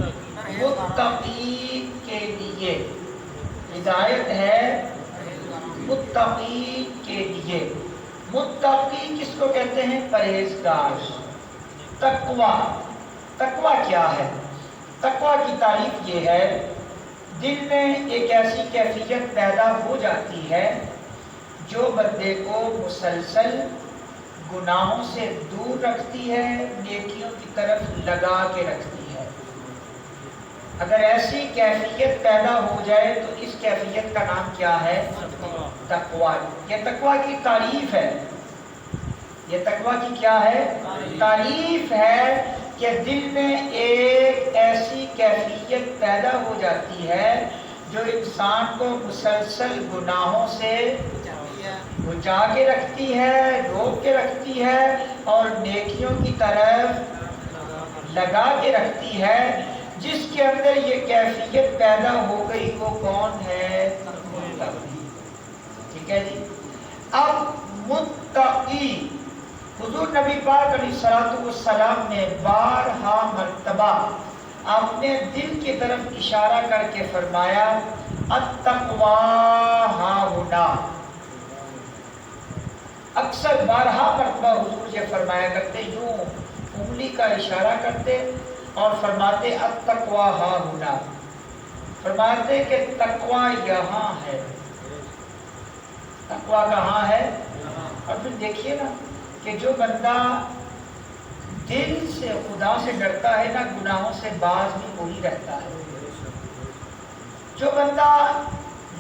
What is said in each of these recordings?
متقی کے لیے، ہدایت ہے متقی کے لیے۔ متقی کس کو کہتے ہیں؟ پرہیزگار۔ تقویٰ، تقویٰ کیا ہے؟ تقویٰ کی تعریف یہ ہے، دل میں ایک ایسی کیفیت پیدا ہو جاتی ہے جو بندے کو مسلسل گناہوں سے دور رکھتی ہے، نیکیوں کی طرف لگا کے رکھتی ہے۔ اگر ایسی کیفیت پیدا ہو جائے تو اس کیفیت کا نام کیا ہے؟ تقویٰ۔ یہ تقویٰ کی تعریف ہے۔ یہ تقویٰ کی کیا ہے؟ تعریف ہے کہ دل میں ایک ایسی کیفیت پیدا ہو جاتی ہے جو انسان کو مسلسل گناہوں سے بچا کے رکھتی ہے، روک کے رکھتی ہے اور نیکیوں کی طرف لگا کے رکھتی ہے۔ جس کے اندر یہ کیفیت پیدا ہو گئی وہ کون ہے؟ متقی۔ ٹھیک ہے جی۔ اب متقی، حضور نبی پاک علیہ الصلوۃ والسلام نے بارہا مرتبہ اپنے دل کی طرف اشارہ کر کے فرمایا التقویٰ ہاہنا۔ اکثر بارہا مرتبہ حضور یہ فرمایا کرتے، یوں انگلی کا اشارہ کرتے اور فرماتے التقویٰ ہاہنا، فرماتے کہ تقویٰ یہاں ہے۔ تقویٰ کہاں ہے؟ اور پھر دیکھیے نا کہ جو بندہ دل سے خدا سے ڈرتا ہے نا، گناہوں سے باز بھی وہی رہتا ہے۔ جو بندہ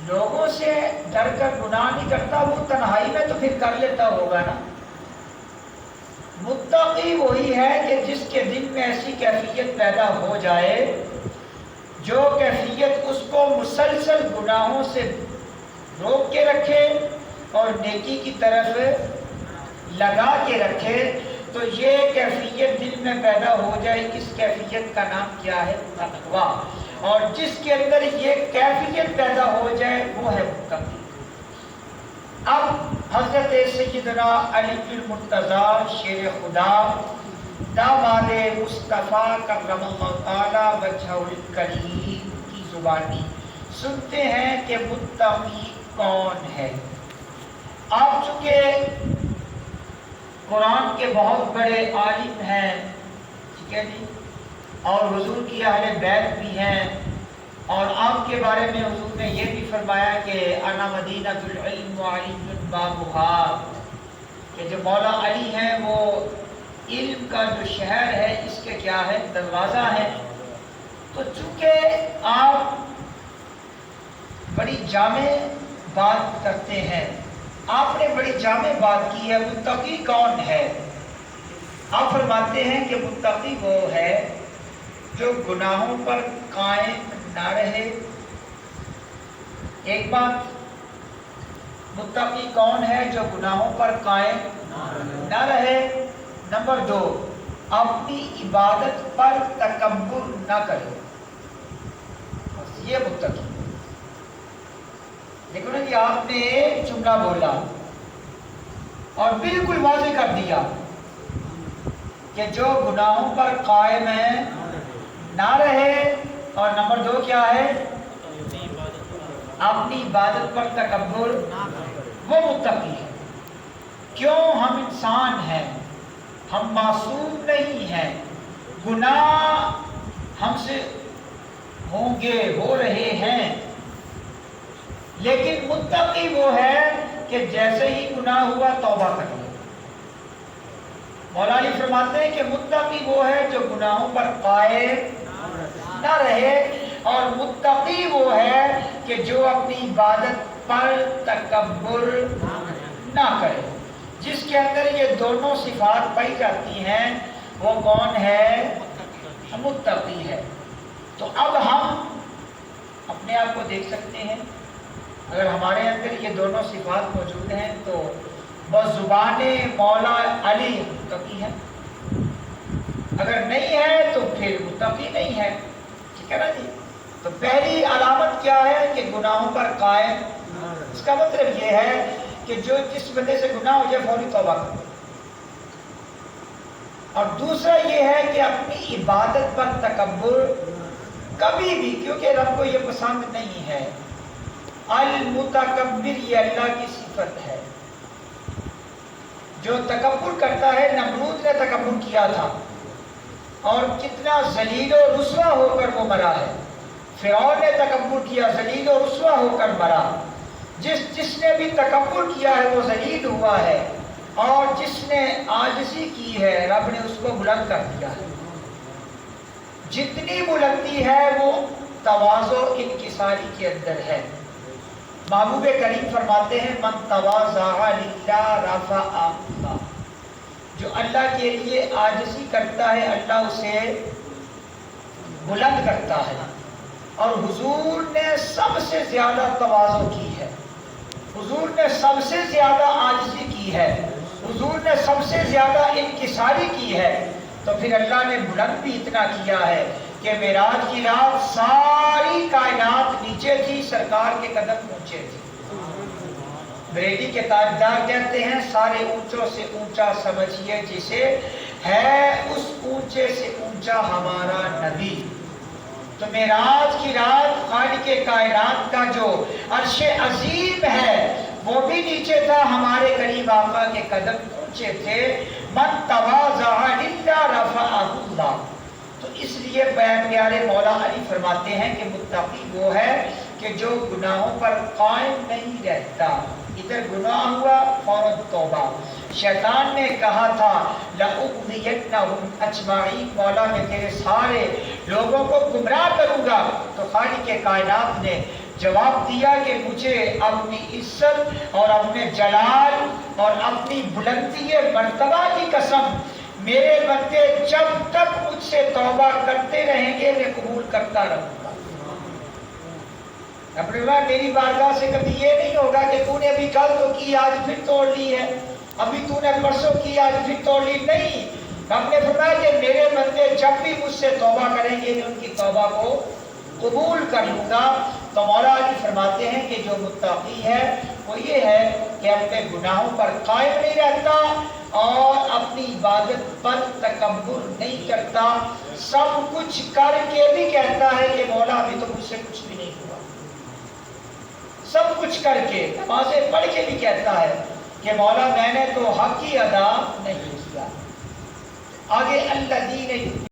لوگوں سے ڈر کر گناہ نہیں کرتا وہ تنہائی میں تو پھر کر لیتا ہوگا نا۔ متقی وہی ہے کہ جس کے دل میں ایسی کیفیت پیدا ہو جائے جو کیفیت اس کو مسلسل گناہوں سے روک کے رکھے اور نیکی کی طرف لگا کے رکھے۔ تو یہ کیفیت دل میں پیدا ہو جائے، اس کیفیت کا نام کیا ہے؟ تقویٰ۔ اور جس کے اندر یہ کیفیت پیدا ہو جائے وہ ہے متقی۔ اب حضرت سیدنا علی المرتضیٰ شیر خدا داماد مصطفیٰ کرم اللہ تعالی وجہہ الکریم کی زبانی سنتے ہیں کہ متقی کون ہے۔ آپ چونکہ قرآن کے بہت بڑے عالم ہیں، ٹھیک ہے جی، اور حضور کی اہل بیت بھی ہیں، اور آپ کے بارے میں حضور نے یہ بھی فرمایا کہ انا مدینۃ العلم وعلی بابھا، کہ جو مولا علی ہیں وہ علم کا جو شہر ہے اس کے کیا ہے؟ دروازہ ہے۔ تو چونکہ آپ بڑی جامع بات کرتے ہیں، آپ نے بڑی جامع بات کی ہے، متقی کون ہے؟ آپ فرماتے ہیں کہ متقی وہ ہے جو گناہوں پر قائم نہ رہے۔ ایک بات، متقی کون ہے جو گناہوں پر قائم نہ رہے۔ نمبر دو، اپنی عبادت پر تکبر نہ کرے، بس یہ متقی۔ دیکھو نا جی، آپ نے ایک جملہ بولا اور بالکل واضح کر دیا کہ جو گناہوں پر قائم ہے نہ رہے، اور نمبر دو کیا ہے؟ اپنی عبادت پر تکبر، وہ متقی ہے۔ کیوں؟ ہم انسان ہیں، ہم معصوم نہیں ہیں، گناہ ہم سے ہوں گے، ہو رہے ہیں، لیکن متقی وہ ہے کہ جیسے ہی گناہ ہوا توبہ کر لے۔ مولا علی فرماتے ہیں کہ متقی وہ ہے جو گناہوں پر قائم نہ رہے، اور متقی وہ ہے کہ جو اپنی عبادت پر تکبر نہ کرے۔ جس کے اندر یہ دونوں صفات پائی جاتی ہیں وہ کون ہے؟ متقی ہے۔ تو اب ہم اپنے آپ کو دیکھ سکتے ہیں، اگر ہمارے اندر یہ دونوں صفات موجود ہیں تو بزبان مولا علی متقی ہے، اگر نہیں ہے تو پھر متقی نہیں ہے۔ ٹھیک ہے نا جی؟ تو پہلی علامت کیا ہے کہ گناہوں پر قائم، اس کا مطلب یہ ہے کہ جو جس بندے سے گناہ ہو جائے فوری توبہ کرے، اور دوسرا یہ ہے کہ اپنی عبادت پر تکبر کبھی بھی، کیونکہ رب کو یہ پسند نہیں ہے۔ المتکبر یہ اللہ کی صفت ہے، جو تکبر کرتا ہے۔ نمرود نے تکبر کیا تھا اور کتنا ذلیل و رسوا ہو کر وہ مرا ہے۔ فرعون نے تکبر کیا، ذلیل و رسوا ہو کر مرا۔ جس نے بھی تکبر کیا ہے وہ ذلیل ہوا ہے، اور جس نے عاجزی کی ہے رب نے اس کو بلند کر دیا ہے۔ جتنی بلندی ہے وہ تواضع انکساری کے اندر ہے۔ محبوب کریم فرماتے ہیں من تواضع للہ رفعہ اللہ، جو اللہ کے لیے عاجزی کرتا ہے اللہ اسے بلند کرتا ہے۔ اور حضور نے سب سے زیادہ تواضع کی ہے، حضور نے سب سے زیادہ عاجزی کی ہے، حضور نے سب سے زیادہ انکساری کی ہے، تو پھر اللہ نے بلند بھی اتنا کیا ہے کہ معراج کی رات ساری کائنات نیچے تھی، سرکار کے قدم اونچے تھے۔ بریلی کے تاجدار کہتے ہیں سارے اونچوں سے اونچا سمجھیے جسے، ہے اس اونچے سے اونچا ہمارا نبی۔ تو معراج کی رات خالق کائنات کا جو عرش عظیم ہے وہ بھی نیچے تھا، ہمارے قریب آقا کے قدم اونچے تھے۔ من تواضع للہ رفعہ اللہ۔ تو اس لیے پیارے مولا علی فرماتے ہیں کہ متقی وہ ہے کہ جو گناہوں پر قائم نہیں رہتا۔ ادھر گناہ ہوا فوراً توبہ۔ شیطان نے کہا تھا لَأُغْوِيَنَّهُمْ أَجْمَعِينَ، مولا میں تیرے سارے لوگوں کو گمراہ کروں گا۔ تو خالق کائنات نے جواب دیا کہ مجھے اپنی عزت اور اپنے جلال اور اپنی بلندی مرتبہ کی قسم، میرے بندے جب تک مجھ سے توبہ کرتے رہیں گے میں قبول کرتا رہوں گا۔ اپنے بات میری بارگاہ سے کبھی یہ نہیں ہوگا کہ تو نے ابھی کل تو کی آج پھر توڑ لی ہے، ابھی تو نے پرسوں کی آج پھر توڑ لی، نہیں۔ ہم نے فرمایا کہ میرے بندے جب بھی مجھ سے توبہ کریں گے میں ان کی توبہ کو قبول کر لوں گا۔ تو مولا علی فرماتے ہیں کہ جو متقی ہے وہ یہ ہے کہ اپنے گناہوں پر قائم نہیں رہتا اور اپنی عبادت پر تکبر نہیں کرتا، سب کچھ کر کے بھی کہتا ہے کہ مولا ابھی تو مجھ سے کچھ بھی نہیں ہوا، سب کچھ کر کے نمازیں پڑھ کے بھی کہتا ہے کہ مولا میں نے تو حق ہی ادا نہیں کیا۔ آگے الذین